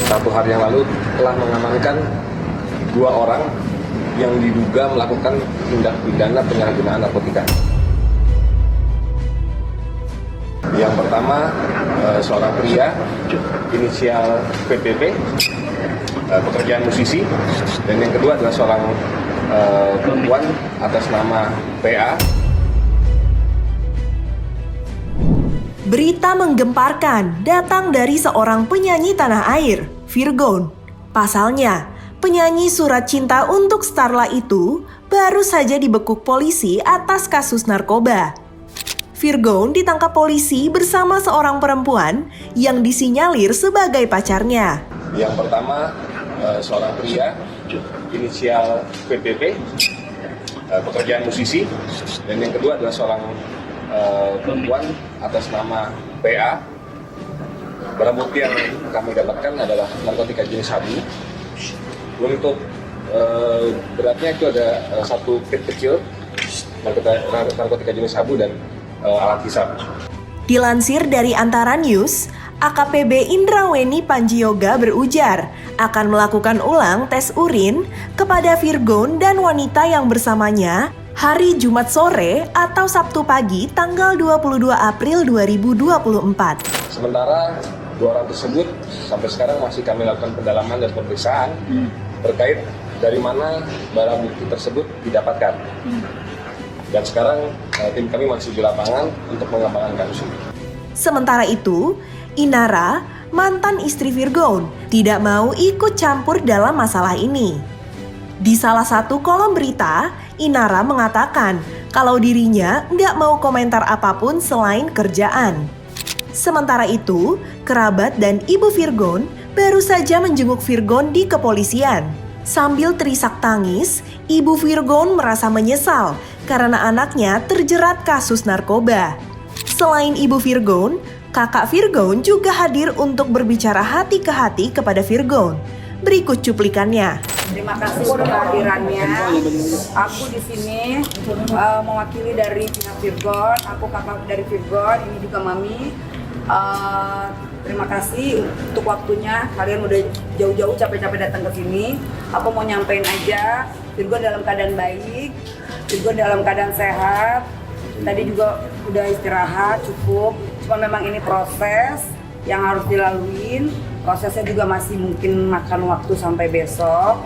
1 hari yang lalu telah mengamankan 2 orang yang diduga melakukan tindak pidana penyalahgunaan narkotika. Yang pertama seorang pria inisial PPP, pekerjaan musisi, dan yang kedua adalah seorang perempuan atas nama PA. Berita menggemparkan datang dari seorang penyanyi tanah air, Virgon. Pasalnya, penyanyi Surat Cinta untuk Starla itu baru saja dibekuk polisi atas kasus narkoba. Virgon ditangkap polisi bersama seorang perempuan yang disinyalir sebagai pacarnya. Yang pertama seorang pria inisial PPP, pekerjaan musisi, dan yang kedua adalah seorang perempuan atas nama PA. Barang bukti yang kami dapatkan adalah narkotika jenis sabu. Untuk beratnya itu ada 1 pit kecil narkotika jenis sabu dan alat hisap. Dilansir dari Antara News, AKPB Indraweni Panjioga berujar akan melakukan ulang tes urin kepada Virgon dan wanita yang bersamanya hari Jumat sore atau Sabtu pagi tanggal 22 April 2024. Sementara 2 orang tersebut sampai sekarang masih kami lakukan pendalaman dan pemeriksaan terkait dari mana barang bukti tersebut didapatkan. Dan sekarang tim kami masih di lapangan untuk mengembangkan kasus ini. Sementara itu, Inara, mantan istri Virgon, tidak mau ikut campur dalam masalah ini. Di salah satu kolom berita, Inara mengatakan kalau dirinya nggak mau komentar apapun selain kerjaan. Sementara itu, kerabat dan ibu Virgon baru saja menjenguk Virgon di kepolisian. Sambil terisak tangis, ibu Virgon merasa menyesal karena anaknya terjerat kasus narkoba. Selain ibu Virgon, kakak Virgon juga hadir untuk berbicara hati ke hati kepada Virgon. Berikut cuplikannya. Terima kasih untuk kehadirannya. Aku di sini mewakili dari pihak Virgon. Aku kakak dari Virgon. Ini juga Mami. Terima kasih untuk waktunya. Kalian udah jauh-jauh capek-capek datang ke sini. Aku mau nyampein aja. Virgon dalam keadaan baik. Virgon dalam keadaan sehat. Tadi juga udah istirahat cukup. Cuma memang ini proses yang harus dilaluin. Prosesnya juga masih mungkin makan waktu sampai besok.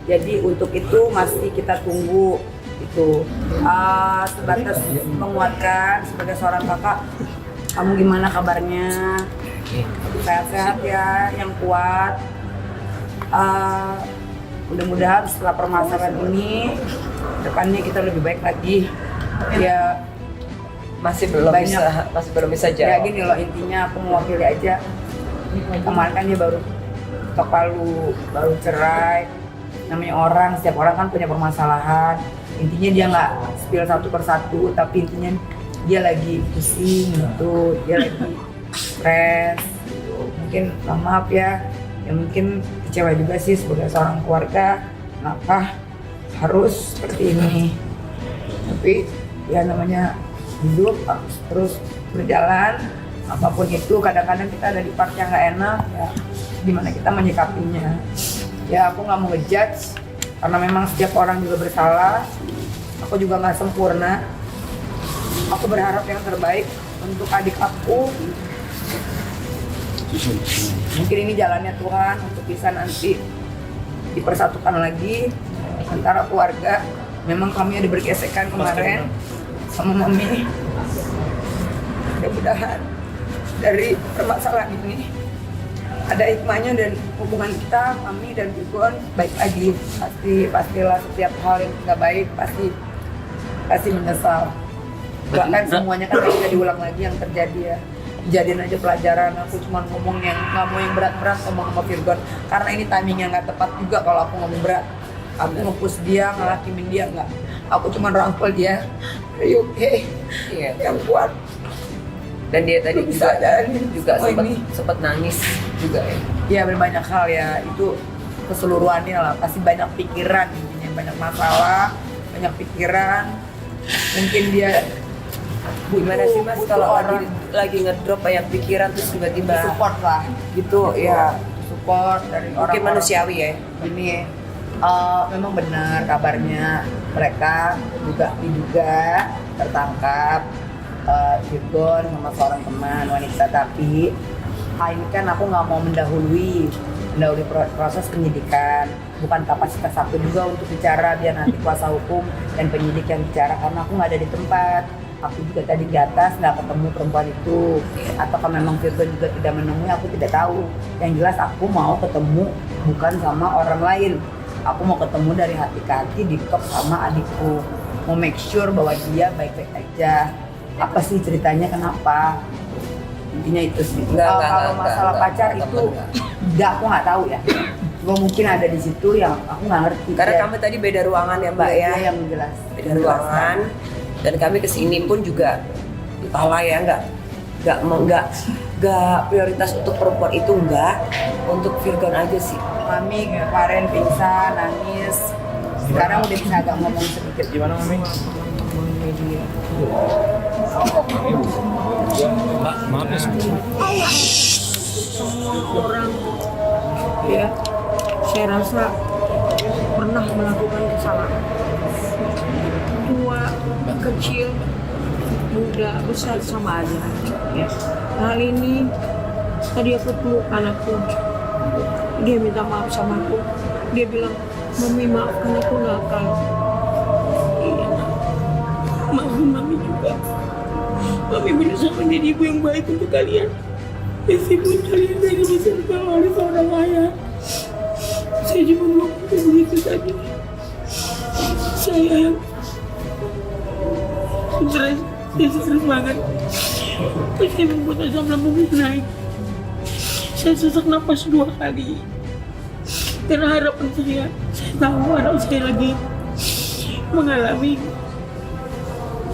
Jadi untuk itu masih kita tunggu itu. Sebatas menguatkan sebagai seorang kakak, kamu gimana kabarnya? Sehat-sehat ya, yang kuat. Mudah-mudahan setelah permasalahan ini, depannya kita lebih baik lagi. Ya masih belum bisa jawab. Ya gini loh, intinya aku mewakili aja. Kemarin kan dia baru ketok palu, baru cerai. Namanya orang, setiap orang kan punya permasalahan. Intinya dia nggak spill satu persatu, tapi intinya dia lagi pusing gitu, dia lagi stres. Mungkin maaf ya mungkin kecewa juga sih sebagai seorang keluarga, kenapa harus seperti ini. Tapi ya namanya hidup harus terus berjalan. Apapun itu, kadang-kadang kita ada di part yang nggak enak, ya gimana kita menyikapinya. Ya aku nggak mau ngejudge, karena memang setiap orang juga bersalah. Aku juga nggak sempurna. Aku berharap yang terbaik untuk adik aku. Mungkin ini jalannya Tuhan untuk bisa nanti dipersatukan lagi antara keluarga. Memang kami ada bergesekan kemarin sama Mami. Mudah-mudahan dari permasalahan ini ada hikmahnya dan hubungan kita, kami dan Virgon baik lagi. Pastilah setiap hal yang nggak baik pasti menyesal. Bahkan semuanya kan tidak diulang lagi yang terjadi ya. Jadiin aja pelajaran. Aku cuma ngomong yang nggak mau yang berat-berat ngomong sama Virgon, karena ini timingnya nggak tepat juga kalau aku ngomong berat. Aku nge-push dia, ngelakimin dia nggak. Aku cuma rangkul dia. Ayo, yang kuat. Dan dia tadi juga sempat nangis juga ya. Iya, berbanyak hal ya, itu keseluruhannya lah. Pasti banyak pikiran, intinya banyak masalah, banyak pikiran. Mungkin dia gimana sih Mas kalau lagi ngedrop banyak pikiran terus tiba-tiba support lah gitu ya. support dari Mungkin orang-orang manusiawi ya. ini. Memang benar kabarnya mereka juga diduga tertangkap Virgon sama seorang teman wanita, tapi ini kan aku nggak mau mendahului proses penyidikan, bukan kapasitas aku juga untuk bicara, biar nanti kuasa hukum dan penyidik yang bicara, karena aku nggak ada di tempat. Aku juga tadi di atas nggak ketemu perempuan itu, atau kalau memang Virgon juga tidak menemui, aku tidak tahu. Yang jelas aku mau ketemu bukan sama orang lain, aku mau ketemu dari hati ke hati, di talk sama adikku, mau make sure bahwa dia baik-baik aja. Apa sih ceritanya, kenapa? Intinya itu sih. Kalau masalah pacar itu enggak, aku nggak tahu ya. Cuma mungkin ada di situ yang aku nggak ngerti. Karena kami tadi beda ruangan ya Mbak ya. Yang jelas. Beda ruangan. Dan kami kesini pun juga entahlah ya, nggak prioritas untuk perempuan itu, enggak, untuk Virgon aja sih. Mami kemarin pingsan, nangis. Sekarang udah bisa agak ngomong sedikit. Gimana Mami? Mbak, maaf ya. Semua orang ya, saya rasa pernah melakukan kesalahan. Tua, kecil, muda, besar sama aja. Ya. Hal ini tadi aku peluk anakku, dia minta maaf sama aku. Dia bilang, "Mami, maafkan aku nakal." Iya, maafin Mami juga. Mami berusaha menjadi ibu yang baik untuk kalian. Meskipun kalian tidak bisa oleh seorang ayah, saya cuma mau begitu tadi. Saya stres banget. Saya membuat asam lambung naik. Saya sesak napas 2 kali. Karena harapan saya tahu anak saya lagi mengalami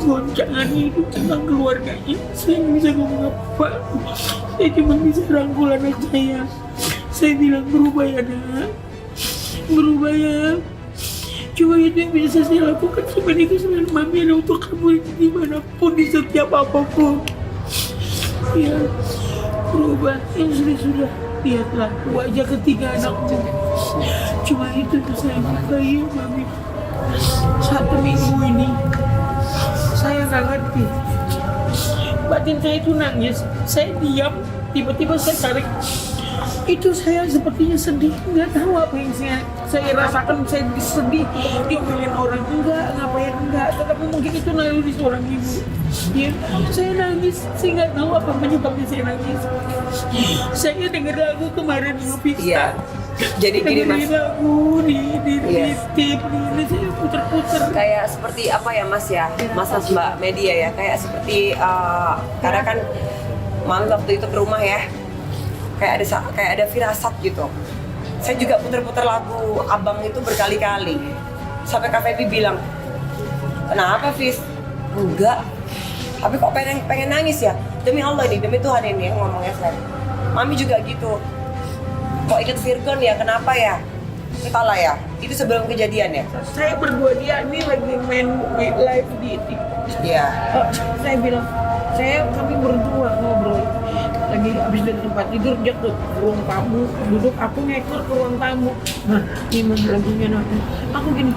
goncangan hidup tentang keluarganya. Saya nggak bisa ngomong apa. Saya cuma bisa rangkul anak saya. Saya bilang, berubah ya nak, berubah ya. Cuma itu yang bisa saya lakukan. Sebenarnya kesalahan Mami ada untuk kamu dimanapun, di setiap apapun. Ya, berubah. Yang sudah-sudah, lihatlah wajah ketiga anakmu. Cuma itu yang saya minta ya Mami. 1 minggu ini saya nggak ngerti. Batin saya itu nangis. Saya diam. Tiba-tiba saya tarik. Itu saya sepertinya sedih. Nggak tahu apa yang saya rasakan. Saya sedih. Diomelin orang enggak, ngapain enggak. Tetapi mungkin itu naluri seorang ibu. Ya, saya nangis. Saya nggak tahu apa penyebabnya saya nangis. Saya dengar lagu kemarin di Pista. Iya. Jadi gini Mas, lagu di Iya. saya puter-puter. kayak seperti apa ya Mas ya, Mas Mbak media ya, kayak seperti karena kan Mami waktu itu ke rumah ya, kayak ada firasat gitu. Saya juga puter-puter lagu Abang itu berkali-kali, sampai Kak Feby bilang, kenapa Fis? Enggak, tapi kok pengen nangis ya? Demi Allah ini, demi Tuhan ini yang ngomongnya saya. Mami juga gitu. Kok inget Virgon ya? Kenapa ya? Entahlah ya. Itu sebelum kejadian ya? Saya berdua dia ini lagi main live di TikTok. Iya. Saya bilang, kami berdua ngobrol. Lagi habis dari tempat tidur, dia ke ruang tamu, duduk, aku ngekor ke ruang tamu. Nah, ini lagunya nanti. Aku gini,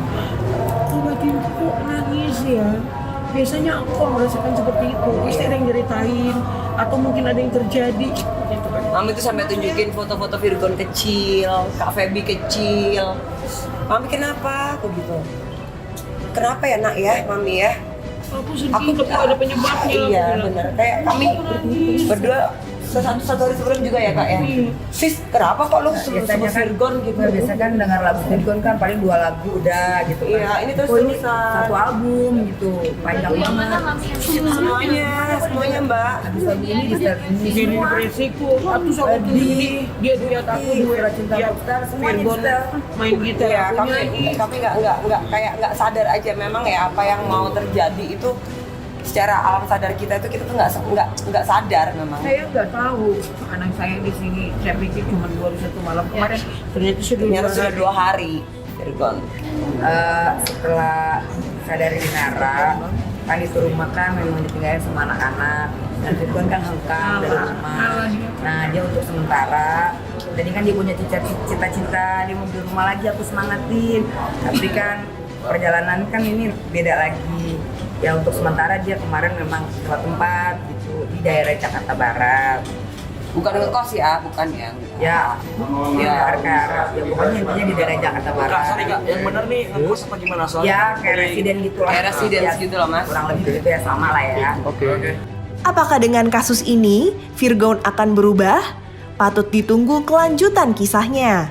Batin kok nangis ya? Biasanya aku kalau merasakan seperti itu, pasti ada yang ceritain, atau mungkin ada yang terjadi. Gitu kan. Mami tuh sampai tunjukin foto-foto Virgon kecil, Kak Feby kecil. Mami kenapa? Aku gitu. Kenapa ya nak ya, Mami ya? Aku sedih, tapi ada penyebabnya. Iya benar. Kayak kami berdua satu hari sebelum juga ya Kak ya. Sis, kenapa kok lu sebut Biasanya kan Virgon gitu? biasanya kan dengar lagu Virgon kan paling 2 lagu udah gitu kan. Iya, ini terus ini terusan. 1 album gitu, panjang banget. Semuanya Mbak. Habis lagu ini bisa ini Jadi semua. depresiku, aku sama Sedih. dia lihat aku Suara Cinta dia Popstar, semuanya Virgon bisa. main gitar, Iya, aku nyanyi. kami nggak sadar aja memang ya apa yang mau terjadi itu secara alam sadar kita tuh nggak sadar memang. Saya nggak tahu anak saya di sini. Saya pikir cuma 21 malam kemarin, ternyata Ternyata sudah sudah 2 hari Virgon. Setelah sadari Nara, kan disuruh makan memang ditinggalin sama anak-anak. Dan Virgon kan hengkang dari rumah. Nah dia untuk sementara Tadi kan dia punya cita-cita, dia mau beli rumah lagi, aku semangatin. Tapi kan perjalanan kan ini beda lagi. Ya untuk sementara dia kemarin memang sewa tempat gitu di daerah Jakarta Barat. Bukan ngekos ya, bukan ya? Ya, ya pokoknya intinya di daerah Jakarta Barat. Kak, sorry Kak, yang benar nih ngekos apa gimana soalnya? Ya kayak residen gitu lah. Kayak residence gitu loh, Mas. Kurang lebih gitu ya, sama lah ya. Oke. Apakah dengan kasus ini Virgon akan berubah? Patut ditunggu kelanjutan kisahnya.